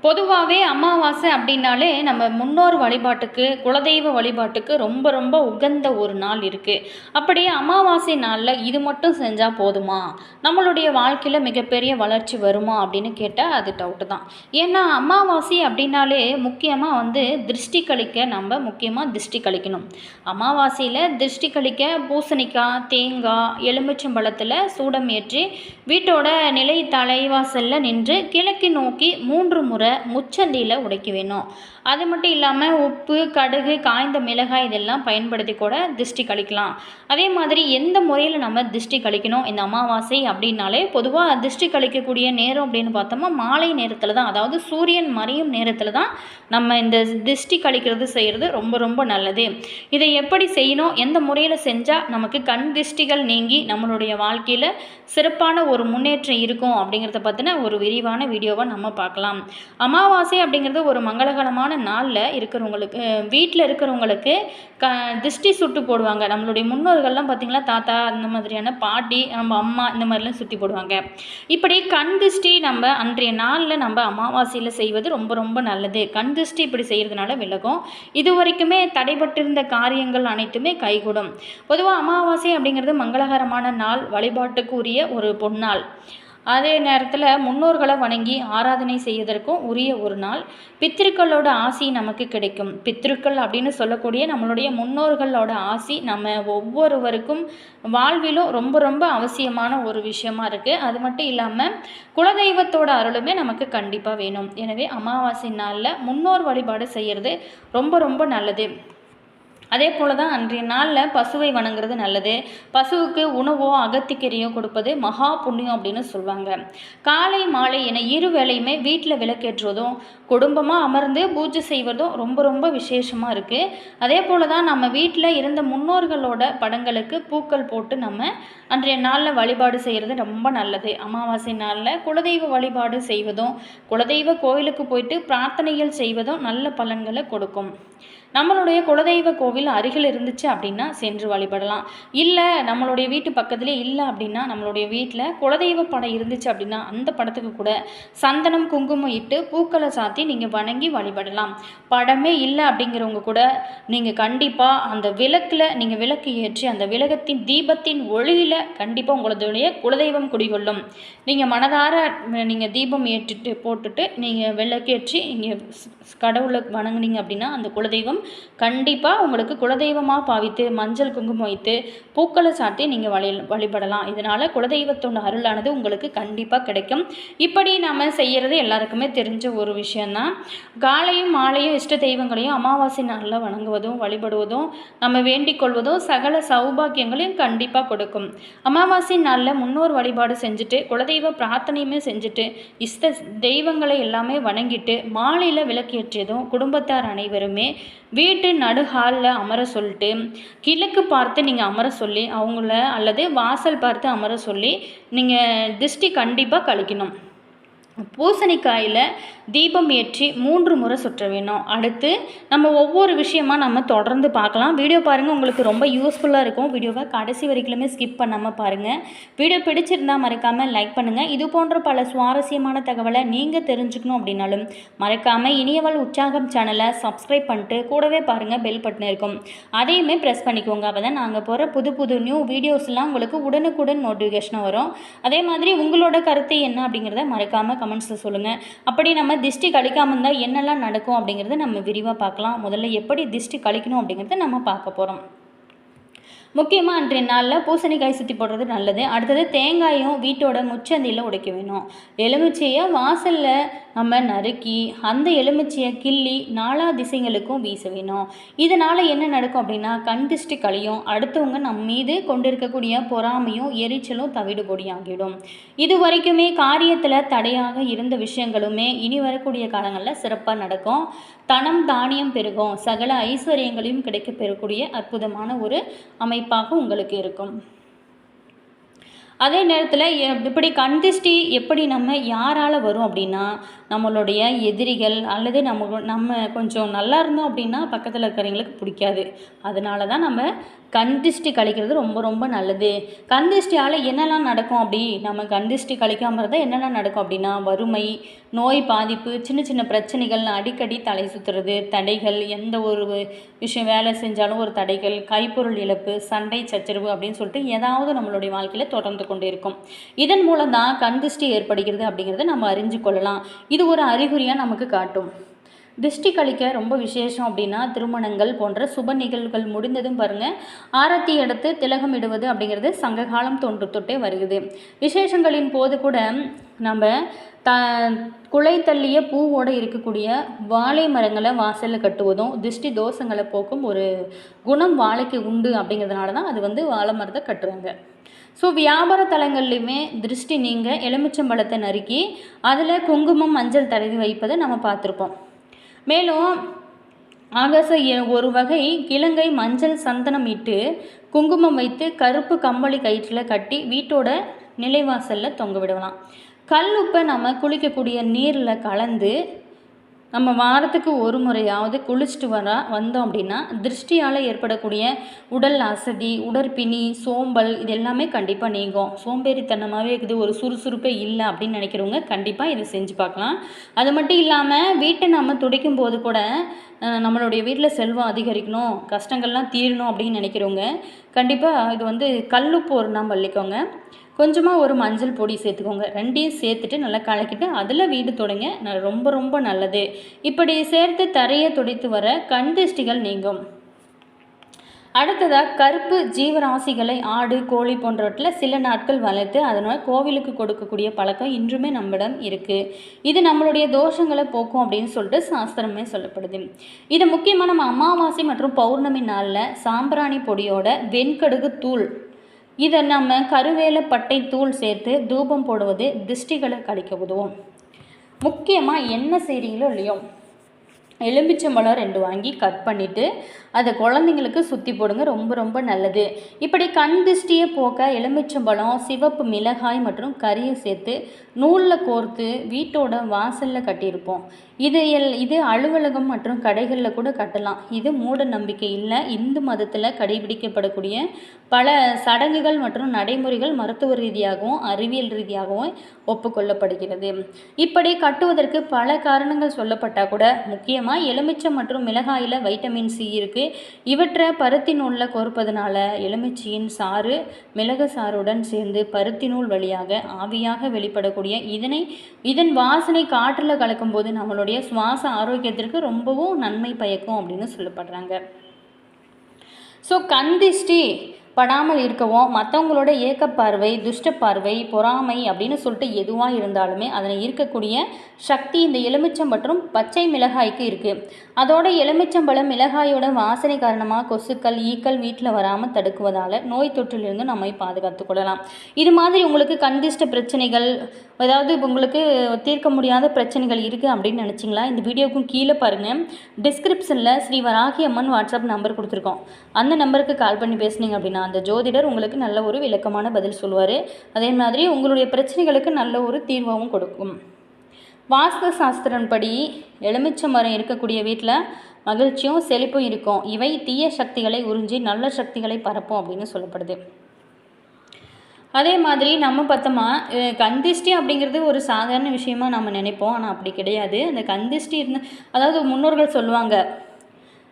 பொதுவாகவே அமாவாசை அப்படின்னாலே நம்ம முன்னோர் வழிபாட்டுக்கு குலதெய்வ வழிபாட்டுக்கு ரொம்ப ரொம்ப உகந்த ஒரு நாள் இருக்குது. அப்படியே அமாவாசை நாளில் இது மட்டும் செஞ்சால் போதுமா, நம்மளுடைய வாழ்க்கையில் மிகப்பெரிய வளர்ச்சி வருமா அப்படின்னு கேட்டால் அது டவுட்டு தான். ஏன்னா அமாவாசை அப்படின்னாலே முக்கியமாக திருஷ்டி கழிக்க நம்ம முக்கியமாக திருஷ்டி கழிக்கணும். அமாவாசையில் திருஷ்டி கழிக்க பூசணிக்காய், தேங்காய், எலுமிச்சம்பழத்தில் சூடம் ஏற்றி வீட்டோட நிலை தலைவாசலில் நின்று கிழக்கு நோக்கி 3 முறை முச்சந்தியில் உடைக்க வேணும். அது மட்டும் இல்லாமல் உப்பு, கடுகு, காய்ந்த மிளகாய் இதெல்லாம் பயன்படுத்தி கூட திருஷ்டி கழிக்கலாம். அதே மாதிரி எந்த முறையில் நம்ம திருஷ்டி கழிக்கணும் இந்த அமாவாசை அப்படின்னாலே, பொதுவாக திருஷ்டி கழிக்கக்கூடிய நேரம் அப்படின்னு பார்த்தோம்னா மாலை நேரத்தில் தான், அதாவது சூரியன் மறையும் நேரத்தில் தான் நம்ம இந்த திருஷ்டி கழிக்கிறது செய்கிறது ரொம்ப ரொம்ப நல்லது. இதை எப்படி செய்யணும், எந்த முறையில் செஞ்சால் நமக்கு கண் திருஷ்டிகள் நீங்கி நம்மளுடைய வாழ்க்கையில் சிறப்பான ஒரு முன்னேற்றம் இருக்கும் அப்படிங்கிறத பற்றின ஒரு விரிவான வீடியோவை நம்ம பார்க்கலாம். அமாவாசை அப்படிங்கிறது ஒரு மங்களகரமான நாளில் இருக்கிறவங்களுக்கு, வீட்டில் இருக்கிறவங்களுக்கு திருஷ்டி சுட்டு போடுவாங்க. நம்மளுடைய முன்னோர்கள்லாம் பார்த்திங்களா, தாத்தா அந்த மாதிரியான பாட்டி, நம்ம அம்மா இந்த மாதிரிலாம் சுட்டி போடுவாங்க. இப்படி கண் திருஷ்டி நம்ம அன்றைய நாளில் நம்ம அமாவாசையில் செய்வது ரொம்ப ரொம்ப நல்லது. கண் திருஷ்டி இப்படி செய்கிறதுனால விலகும். இது வரைக்குமே தடைபட்டிருந்த காரியங்கள் அனைத்துமே கைகூடும். பொதுவாக அமாவாசை அப்படிங்கிறது மங்களகரமான நாள், வழிபாட்டுக்கு உரிய ஒரு பொன்னாள். அதே நேரத்தில் முன்னோர்களை வணங்கி ஆராதனை செய்வதற்கும் உரிய ஒரு நாள். பித்திருக்களோட ஆசி நமக்கு கிடைக்கும். பித்திருக்கள் அப்படின்னு சொல்லக்கூடிய நம்மளுடைய முன்னோர்களோட ஆசி நம்ம ஒவ்வொருவருக்கும் வாழ்விலும் ரொம்ப ரொம்ப அவசியமான ஒரு விஷயமா இருக்குது. அது மட்டும் இல்லாமல் குலதெய்வத்தோட அருளுமே நமக்கு கண்டிப்பாக வேணும். எனவே அமாவாசை நாளில் முன்னோர் வழிபாடு செய்கிறது ரொம்ப ரொம்ப நல்லது. அதே போல் தான் அன்றைய நாளில் பசுவை வணங்குறது நல்லது. பசுவுக்கு உணவோ அகத்திக்கீரையோ கொடுப்பது மகா புண்ணியம் அப்படின்னு சொல்லுவாங்க. காலை மாலை என 2 வேளையுமே வீட்டில் விளக்கேற்றுவதும் குடும்பமாக அமர்ந்து பூஜை செய்வதும் ரொம்ப ரொம்ப விசேஷமாக இருக்குது. அதே போல் தான் நம்ம வீட்டில் இருந்த முன்னோர்களோட படங்களுக்கு பூக்கள் போட்டு நம்ம அன்றைய நாளில் வழிபாடு செய்கிறது ரொம்ப நல்லது. அமாவாசை நாளில் குலதெய்வ வழிபாடு செய்வதும் குலதெய்வ கோவிலுக்கு போயிட்டு பிரார்த்தனைகள் செய்வதும் நல்ல பலன்களை கொடுக்கும். நம்மளுடைய குலதெய்வ கோவில் அருகில் இருந்துச்சு அப்படின்னா சென்று வழிபடலாம். இல்லை நம்மளுடைய வீட்டு பக்கத்துலேயே இல்லை அப்படின்னா நம்மளுடைய வீட்டில் குலதெய்வ படம் இருந்துச்சு அப்படின்னா அந்த படத்துக்கு கூட சந்தனம், குங்குமம் இட்டு பூக்களை சாத்தி நீங்கள் வணங்கி வழிபடலாம். படமே இல்லை அப்படிங்கிறவங்க கூட நீங்கள் கண்டிப்பாக அந்த விளக்கில் நீங்கள் விளக்கு ஏற்றி அந்த விளக்கத்தின் தீபத்தின் ஒளியில் கண்டிப்பாக உங்களுடைய குலதெய்வம் குடிகொள்ளும். நீங்கள் மனதார நீங்கள் தீபம் ஏற்றிட்டு போட்டுட்டு நீங்கள் விளக்கேற்றி நீங்கள் கடவுளை வணங்குனீங்க அப்படின்னா அந்த குலதெய்வம் கண்டிப்பாக உங்களுக்கு குலதெய்வமாக பாவித்து மஞ்சள் குங்குமம் வைத்து பூக்களை சாட்டி நீங்கள் வழிபடலாம். இதனால் குலதெய்வத்தோட அருளானது உங்களுக்கு கண்டிப்பாக கிடைக்கும். இப்படி நம்ம செய்கிறது எல்லாருக்குமே தெரிஞ்ச ஒரு விஷயந்தான். காலையும் மாலையும் இஷ்ட தெய்வங்களையும் அமாவாசை நாளில் வணங்குவதும் வழிபடுவதும் நம்ம வேண்டிக் கொள்வதும் சகல சௌபாக்கியங்களையும் கண்டிப்பாக கொடுக்கும். அமாவாசை நாளில் முன்னோர் வழிபாடு செஞ்சுட்டு குலதெய்வ பிரார்த்தனையுமே செஞ்சுட்டு இஷ்ட தெய்வங்களை எல்லாமே வணங்கிட்டு மாலையில் விளக்கேற்றியதும் குடும்பத்தார் அனைவருமே வீட்டு நடுஹாலில் அமர சொல்லிட்டு கிழக்கு பார்த்து நீங்கள் அமர சொல்லி அவங்கள, அல்லது வாசல் பார்த்து அமர சொல்லி நீங்கள் திருஷ்டி கண்டிப்பாக கழிக்கணும். பூசணிக்காயில் தீபம் ஏற்றி 3 முறை சுற்ற வேணும். அடுத்து நம்ம ஒவ்வொரு விஷயமாக நம்ம தொடர்ந்து பார்க்கலாம். வீடியோ பாருங்கள், உங்களுக்கு ரொம்ப யூஸ்ஃபுல்லாக இருக்கும். வீடியோவை கடைசி வரைக்குமே ஸ்கிப் பண்ணாமல் பாருங்கள். வீடியோ பிடிச்சிருந்தால் மறக்காமல் லைக் பண்ணுங்கள். இது போன்ற பல சுவாரஸ்யமான தகவலை நீங்கள் தெரிஞ்சுக்கணும் அப்படின்னாலும் மறக்காமல் இனியவள் உற்சாகம் சேனலை சப்ஸ்கிரைப் பண்ணிட்டு கூடவே பாருங்கள், பெல் பட்டன் இருக்கும், அதையுமே ப்ரெஸ் பண்ணிக்கோங்க. அப்போ தான் நாங்கள் போகிற புது புது நியூ வீடியோஸ்லாம் உங்களுக்கு உடனுக்குடன் நோட்டிஃபிகேஷனாக வரும். அதே மாதிரி உங்களோட கருத்து என்ன அப்படிங்கிறத மறக்காமல் கமெண்ட்ஸில் சொல்லுங்கள். அப்படி நம்ம திருஷ்டி கழிக்காமல் இருந்தால் என்னெல்லாம் நடக்கும் அப்படிங்கிறத நம்ம விரிவாக பார்க்கலாம். முதல்ல எப்படி திருஷ்டி கழிக்கணும் அப்படிங்கிறத நம்ம பார்க்க போகிறோம். முக்கியமாக அன்றைய நாளில் பூசணிக்காய் சுற்றி போடுறது நல்லது. அடுத்தது தேங்காயும் வீட்டோட முச்சந்தியில் உடைக்க வேணும். எலுமிச்சையை வாசலில் நம்ம நறுக்கி அந்த எலுமிச்சையை கிள்ளி 4 திசைகளுக்கும் வீச வேணும். இதனால் என்ன நடக்கும் அப்படின்னா கண் திருஷ்டி கழியும். அடுத்தவங்க நம்ம மீது கொண்டிருக்கக்கூடிய பொறாமையும் எரிச்சலும் தவிடுபொடியாகிடும். இது வரைக்குமே காரியத்தில் தடையாக இருந்த விஷயங்களுமே இனி வரக்கூடிய காலங்களில் சிறப்பாக நடக்கும். தனம் தானியம் பெருகும். சகல ஐஸ்வர்யங்களையும் கிடைக்க பெறக்கூடிய அற்புதமான ஒரு அமைப்பாக உங்களுக்கு இருக்கும். அதே நேரத்தில் இப்படி கண் திருஷ்டி எப்படி நம்ம யாரால் வரும் அப்படின்னா, நம்மளுடைய எதிரிகள் அல்லது நம்ம கொஞ்சம் நல்லா இருந்தோம் அப்படின்னா பக்கத்தில் இருக்கிறவங்களுக்கு பிடிக்காது. அதனால தான் நம்ம கண் திருஷ்டி கழிக்கிறது ரொம்ப ரொம்ப நல்லது. கண் திருஷ்டியால் என்னெல்லாம் நடக்கும் அப்படி நம்ம கண் திருஷ்டி கழிக்காமல் இருந்தால் என்னெல்லாம் நடக்கும் அப்படின்னா, வறுமை, நோய் பாதிப்பு, சின்ன சின்ன பிரச்சனைகள், அடிக்கடி தலை சுற்றுறது, தடைகள், எந்த ஒரு விஷயம் வேலை செஞ்சாலும் ஒரு தடைகள், கைப்பொருள் இழப்பு, சண்டை சச்சரவு அப்படின்னு சொல்லிட்டு ஏதாவது நம்மளுடைய வாழ்க்கையில் தொடர்ந்து கொண்டே இருக்கும். இதன் மூலம் தான் கண் திருஷ்டி ஏற்படுகிறது அப்படிங்கிறத நம்ம அறிஞ்சு கொள்ளலாம். இது ஒரு அறிகுறியாக நமக்கு காட்டும். திருஷ்டி கழிக்க ரொம்ப விசேஷம் அப்படின்னா திருமணங்கள் போன்ற சுப நிகழ்வுகள் முடிந்ததும் பாருங்கள், ஆரத்தி எடுத்து திலகம் இடுவது அப்படிங்கிறது சங்ககாலம் தொன்று தொட்டே வருகிறது. விசேஷங்களின் போது கூட நம்ம குலை தள்ளிய பூவோடு இருக்கக்கூடிய வாழை மரங்களை வாசலில் கட்டுவதும் திருஷ்டி தோஷங்களை போக்கும் ஒரு குணம் வாழைக்கு உண்டு அப்படிங்கிறதுனால தான் அது வாழை மரத்தை கட்டுறாங்க. ஸோ வியாபார தலங்கள்லையுமே திருஷ்டி நீங்கள் எலுமிச்சம்பழத்தை நறுக்கி அதில் குங்குமம் மஞ்சள் தடவி வைப்பதை நம்ம பார்த்துருப்போம். மேலும் ஆகாச ஒரு வகை கிழங்கை மஞ்சள் சந்தனம் இட்டு குங்குமம் வைத்து கருப்பு கம்பளி கயிற்றில் கட்டி வீட்டோட நிலைவாசலில் தொங்க விடலாம். கல் உப்பை நம்ம குளிக்கக்கூடிய நீரில் கலந்து நம்ம வாரத்துக்கு ஒரு முறையாவது குளிச்சுட்டு வந்தோம் அப்படின்னா திருஷ்டியால் ஏற்படக்கூடிய உடல் அசதி, உடற்பிணி, சோம்பல் இது எல்லாமே கண்டிப்பாக நீங்கும். சோம்பேறித்தனமாகவே இருக்குது, ஒரு சுறுசுறுப்பே இல்லை அப்படின்னு நினைக்கிறவங்க கண்டிப்பாக இதை செஞ்சு பார்க்கலாம். அது மட்டும் இல்லாமல் வீட்டை நம்ம துடைக்கும் போது கூட நம்மளுடைய வீட்டில் செல்வம் அதிகரிக்கணும், கஷ்டங்கள்லாம் தீரணும் அப்படின்னு நினைக்கிறவங்க கண்டிப்பாக இது கல்லுப்பு ஒரு நாள் பள்ளிக்கோங்க, கொஞ்சமாக ஒரு மஞ்சள் பொடி சேர்த்துக்கோங்க. ரெண்டையும் சேர்த்துட்டு நல்லா கலக்கிட்டு அதில் வீடு தொடங்க ரொம்ப ரொம்ப நல்லது. இப்படி சேர்த்து தரையை துடைத்து வர கண் திருஷ்டிகள் நீங்கும். அடுத்ததாக கருப்பு ஜீவராசிகளை ஆடு, கோழி போன்றவற்றில் சில நாட்கள் வளர்த்து அதனால் கோவிலுக்கு கொடுக்கக்கூடிய பழக்கம் இன்றுமே நம்மிடம் இருக்குது. இது நம்மளுடைய தோஷங்களை போக்கும் அப்படின்னு சொல்லிட்டு சாஸ்திரமே சொல்லப்படுது. இது முக்கியமாக நம்ம அமாவாசை மற்றும் பௌர்ணமி நாளில் சாம்பிராணி பொடியோட வெண்கடுகு தூள், இதை நம்ம கருவேல பட்டை தூள் சேர்த்து தூபம் போடுவது திருஷ்டிகளை கழிக்க உதவும். முக்கியமாக என்ன செய்கிறீங்களோ இல்லையோ, எலுமிச்சம்பழம் 2 வாங்கி கட் பண்ணிவிட்டு அதை குழந்தைங்களுக்கு சுற்றி போடுங்க, ரொம்ப ரொம்ப நல்லது. இப்படி கண் திருஷ்டியை போக்க எலுமிச்சம்பழம், சிவப்பு மிளகாய் மற்றும் கறியை சேர்த்து நூலில் கோர்த்து வீட்டோட வாசலில் கட்டியிருப்போம். இது அலுவலகம் மற்றும் கடைகளில் கூட கட்டலாம். இது மூட நம்பிக்கை இல்லை, இந்து மதத்தில் கடைபிடிக்கப்படக்கூடிய பல சடங்குகள் மற்றும் நடைமுறைகள் மருத்துவ ரீதியாகவும் அறிவியல் ரீதியாகவும் ஒப்புக்கொள்ளப்படுகிறது. இப்படி கட்டுவதற்கு பல காரணங்கள் சொல்லப்பட்டால் கூட முக்கியமாக எலுமிச்சம் மற்றும் மிளகாயில் வைட்டமின் சி இருக்குது. இவற்றை பருத்தி நூலில் கோர்ப்பதனால எலுமிச்சையின் சாறு மிளகு சாறுடன் சேர்ந்து பருத்தி நூல் வழியாக ஆவியாக வெளிப்படக்கூடிய இதன் வாசனை காற்றில் கலக்கும்போது நம்மளுடைய சுவாச ஆரோக்கியத்திற்கு ரொம்பவும் நன்மை பயக்கும் அப்படின்னு சொல்லப்படுறாங்க. ஸோ கண் திருஷ்டி படாமல் இருக்கவும் மற்றவங்களோட ஏக்கப்பார்வை, துஷ்ட பார்வை, பொறாமை அப்படின்னு சொல்லிட்டு எதுவாக இருந்தாலுமே அதில் இருக்கக்கூடிய சக்தி இந்த எலுமிச்சம் மற்றும் பச்சை மிளகாய்க்கு இருக்குது. அதோட எலுமிச்சம்பழம் மிளகாயோட வாசனை காரணமாக கொசுக்கள், ஈக்கள் வீட்டில் வராமல் தடுக்குவதால் நோய் தொற்றிலிருந்து நம்மை பாதுகாத்து கொள்ளலாம். இது மாதிரி உங்களுக்கு கண்திஷ்ட பிரச்சனைகள், அதாவது உங்களுக்கு தீர்க்க முடியாத பிரச்சனைகள் இருக்குது அப்படின்னு நினச்சிங்களா, இந்த வீடியோக்கும் கீழே பாருங்கள், டிஸ்கிரிப்ஷனில் ஸ்ரீ வராகி அம்மன் வாட்ஸ்அப் நம்பர் கொடுத்துருக்கோம். அந்த நம்பருக்கு கால் பண்ணி பேசுனீங்க அப்படின்னா அந்த ஜோதிடர் உங்களுக்கு நல்ல ஒரு விளக்கமான பதில் சொல்லுவார். அதே மாதிரி உங்களுடைய பிரச்சனைகளுக்கு நல்ல ஒரு தீர்வாகவும் கொடுக்கும். வாஸ்து சாஸ்திரப்படி எலுமிச்சை மரம் இருக்கக்கூடிய வீட்டில் மகிழ்ச்சியும் செழிப்பும் இருக்கும். இவை தீய சக்திகளை உறிஞ்சி நல்ல சக்திகளை பரப்பும் அப்படின்னு சொல்லப்படுது. அதே மாதிரி நம்ம பார்த்தோமா கந்திஷ்டி அப்படிங்கிறது ஒரு சாதாரண விஷயமா நம்ம நினைப்போம். ஆனால் அப்படி கிடையாது. அந்த கந்திஷ்டி அதாவது முன்னோர்கள் சொல்லுவாங்க,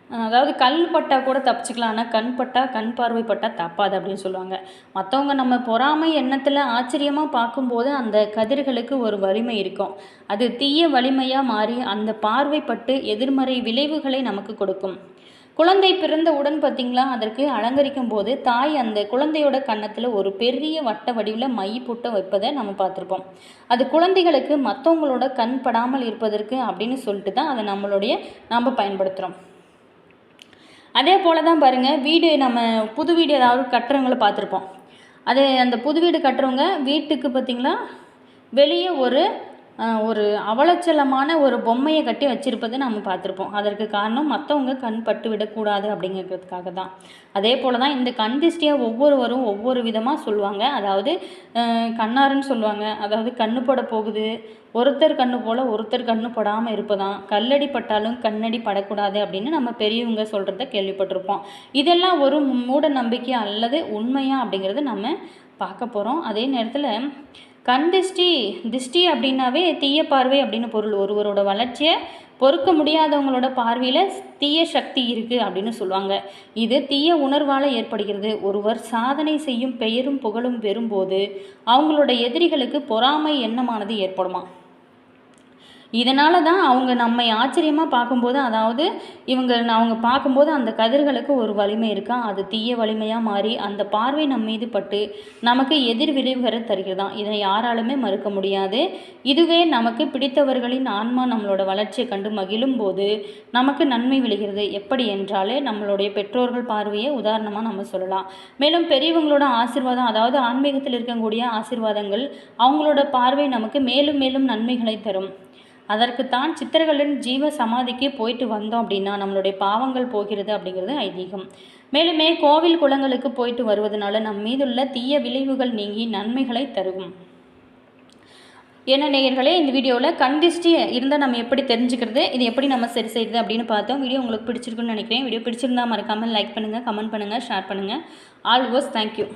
அதாவது கல் பட்டால் கூட தப்பிச்சிக்கலாம், ஆனால் கண் பட்டால், கண் பார்வை பட்டால் தப்பாது அப்படின்னு சொல்லுவாங்க. மற்றவங்க நம்ம பொறாமை எண்ணத்தில் ஆச்சரியமாக பார்க்கும்போது அந்த கதிர்களுக்கு ஒரு வலிமை இருக்கும். அது தீய வலிமையாக மாறி அந்த பார்வைப்பட்டு எதிர்மறை விளைவுகளை நமக்கு கொடுக்கும். குழந்தை பிறந்த உடன் பார்த்திங்களா, அதற்கு அலங்கரிக்கும் போது தாய் அந்த குழந்தையோட கன்னத்தில் ஒரு பெரிய வட்ட வடிவில் மை போட்டு வைப்பதை நம்ம பார்த்துருப்போம். அது குழந்தைகளுக்கு மற்றவங்களோட கண் படாமல் இருப்பதற்கு அப்படின்னு சொல்லிட்டு தான் அதை நாம் பயன்படுத்துகிறோம். அதே போல் தான் பாருங்கள், வீடு நம்ம புது வீடு ஏதாவது கட்டுறவங்கள பார்த்துருப்போம். அந்த புது வீடு கட்டுறவங்க வீட்டுக்கு பார்த்திங்களா வெளியே ஒரு ஒரு அவலட்சலமான ஒரு பொம்மையை கட்டி வச்சுருப்பதை நம்ம பார்த்துருப்போம். அதற்கு காரணம் மற்றவங்க கண் பட்டு விடக்கூடாது அப்படிங்கிறதுக்காக தான். அதே போல் தான் இந்த கண் திஷ்டியை ஒவ்வொருவரும் ஒவ்வொரு விதமாக சொல்லுவாங்க. அதாவது கண்ணாருன்னு சொல்லுவாங்க. அதாவது கண்ணு பட போகுது, ஒருத்தர் கண்ணு போல் ஒருத்தர் கண்ணு படாமல் இருப்பதாம், கல்லடி பட்டாலும் கண்ணடி படக்கூடாது அப்படின்னு நம்ம பெரியவங்க சொல்கிறத கேள்விப்பட்டிருப்போம். இதெல்லாம் ஒரு மூட நம்பிக்கை அல்லது உண்மையா அப்படிங்கிறத நம்ம பார்க்க போகிறோம். அதே நேரத்தில் கண் திஷ்டி அப்படின்னாவே தீய பார்வை அப்படின்னு பொருள். ஒருவரோட வளர்ச்சியை பொறுக்க முடியாதவங்களோட பார்வையில் தீய சக்தி இருக்குது அப்படின்னு சொல்லுவாங்க. இது தீய உணர்வால் ஏற்படுகிறது. ஒருவர் சாதனை செய்யும் பெயரும் புகழும் பெறும்போது அவங்களோட எதிரிகளுக்கு பொறாமை எண்ணமானது ஏற்படுமா. இதனால தான் அவங்க நம்மை ஆச்சரியமாக பார்க்கும்போது, அதாவது அவங்க பார்க்கும்போது அந்த கதிர்களுக்கு ஒரு வலிமை இருக்கா, அது தீய வலிமையாக மாறி அந்த பார்வை நம் மீது பட்டு நமக்கு எதிர் விளைவுகளை தருகிறதாம். இதை யாராலுமே மறுக்க முடியாது. இதுவே நமக்கு பிடித்தவர்களின் ஆன்மா நம்மளோட வளர்ச்சியை கண்டு மகிழும் போது நமக்கு நன்மை விளைகிறது. எப்படி என்றாலே நம்மளுடைய பெற்றோர்கள் பார்வையை உதாரணமாக நம்ம சொல்லலாம். மேலும் பெரியவங்களோட ஆசீர்வாதம், அதாவது ஆன்மீகத்தில் இருக்கக்கூடிய ஆசீர்வாதங்கள், அவங்களோட பார்வை நமக்கு மேலும் மேலும் நன்மைகளை தரும். அதற்குத்தான் சித்தர்களின் ஜீவ சமாதிக்கு போயிட்டு வந்தோம் அப்படின்னா நம்மளுடைய பாவங்கள் போகிறது அப்படிங்கிறது ஐதீகம். மேலுமே கோவில் குளங்களுக்கு போயிட்டு வருவதனால நம் மீதுள்ள தீய விளைவுகள் நீங்கி நன்மைகளை தரும். என்ன நேயர்களே, இந்த வீடியோவில் கண் திஷ்டி இருந்தால் நம்ம எப்படி தெரிஞ்சுக்கிறது, இது எப்படி நம்ம சரி செய்கிறது அப்படின்னு பார்த்தோம். வீடியோ உங்களுக்கு பிடிச்சிருக்குன்னு நினைக்கிறேன். வீடியோ பிடிச்சிருந்தால் மறக்காமல் லைக் பண்ணுங்கள், கமெண்ட் பண்ணுங்கள், ஷேர் பண்ணுங்கள். All was thank you.